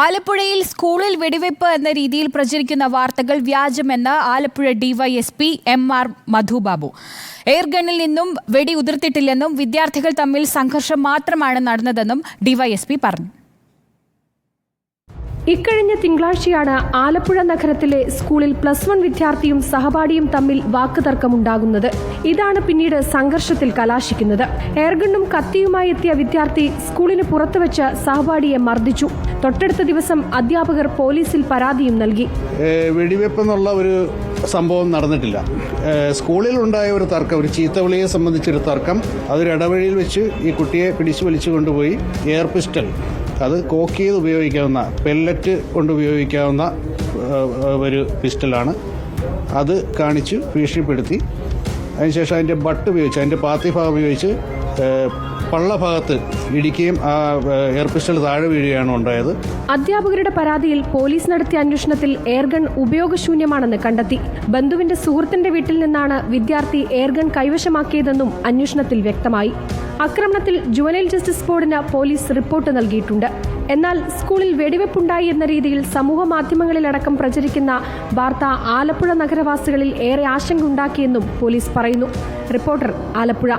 ആലപ്പുഴയിൽ സ്കൂളിൽ വെടിവെപ്പ് എന്ന രീതിയിൽ പ്രചരിക്കുന്ന വാർത്തകൾ വ്യാജമെന്ന് ആലപ്പുഴ ഡിവൈഎസ്പി എം.ആർ. മധുബാബു. എയർഗണ്ണിൽ നിന്നും വെടി ഉതിർത്തിട്ടില്ലെന്നും വിദ്യാർത്ഥികൾ തമ്മിൽ സംഘർഷം മാത്രമാണ് നടന്നതെന്നും ഡിവൈഎസ്പി പറഞ്ഞു. ഇക്കഴിഞ്ഞ തിങ്കളാഴ്ചയാണ് ആലപ്പുഴ നഗരത്തിലെ സ്കൂളിൽ +1 വിദ്യാർത്ഥിയും സഹപാഠിയും തമ്മിൽ വാക്കുതർക്കമുണ്ടാകുന്നത്. ഇതാണ് പിന്നീട് സംഘർഷത്തിൽ കലാശിക്കുന്നത്. എയർഗണ്ണും കത്തിയുമായി എത്തിയ വിദ്യാർത്ഥി സ്കൂളിന് പുറത്തുവച്ച് സഹപാഠിയെ മർദ്ദിച്ചു. തൊട്ടടുത്ത ദിവസം അധ്യാപകർ പോലീസിൽ പരാതിയും നൽകി. വെടിവെപ്പെന്നുള്ള ഒരു സംഭവം നടന്നിട്ടില്ല. സ്കൂളിൽ ഉണ്ടായ ഒരു തർക്കം, ഒരു ചീത്തവിളിയെ സംബന്ധിച്ചൊരു തർക്കം, അതൊരു ഇടവഴിയിൽ വെച്ച് ഈ കുട്ടിയെ പിടിച്ചു വലിച്ചു കൊണ്ടുപോയി എയർ പിസ്റ്റൾ, അത് കോക്ക് ചെയ്ത് ഉപയോഗിക്കാവുന്ന, പെല്ലറ്റ് കൊണ്ട് ഉപയോഗിക്കാവുന്ന ഒരു പിസ്റ്റലാണ്. അത് കാണിച്ച് ഭീഷണിപ്പെടുത്തി, അതിനുശേഷം അതിൻ്റെ ബട്ട് ഉപയോഗിച്ച്, അതിൻ്റെ പാത്തിഭാഗം ഉപയോഗിച്ച് പള്ളഭാഗത്ത് ഇടിക്കുകയും ആ എയർ പിസ്റ്റൾ താഴെ വീഴുകയാണ് ഉണ്ടായത്. അധ്യാപകരുടെ പരാതിയിൽ പോലീസ് നടത്തിയ അന്വേഷണത്തിൽ എയർഗൺ ഉപയോഗശൂന്യമാണെന്ന് കണ്ടെത്തി. ബന്ധുവിന്റെ സുഹൃത്തിന്റെ വീട്ടിൽ നിന്നാണ് വിദ്യാർത്ഥി എയർഗൺ കൈവശമാക്കിയതെന്നും അന്വേഷണത്തിൽ വ്യക്തമായി. ആക്രമണത്തിൽ ജുവനൈൽ ജസ്റ്റിസ് ബോർഡിന് പോലീസ് റിപ്പോർട്ട് നൽകിയിട്ടുണ്ട്. എന്നാൽ സ്കൂളിൽ വെടിവെപ്പുണ്ടായി എന്ന രീതിയിൽ സമൂഹ മാധ്യമങ്ങളിലടക്കം പ്രചരിക്കുന്ന വാർത്ത ആലപ്പുഴ നഗരവാസികളിൽ ഏറെ ആശങ്ക ഉണ്ടാക്കിയെന്നും പോലീസ് പറയുന്നു. റിപ്പോർട്ടർ, ആലപ്പുഴ.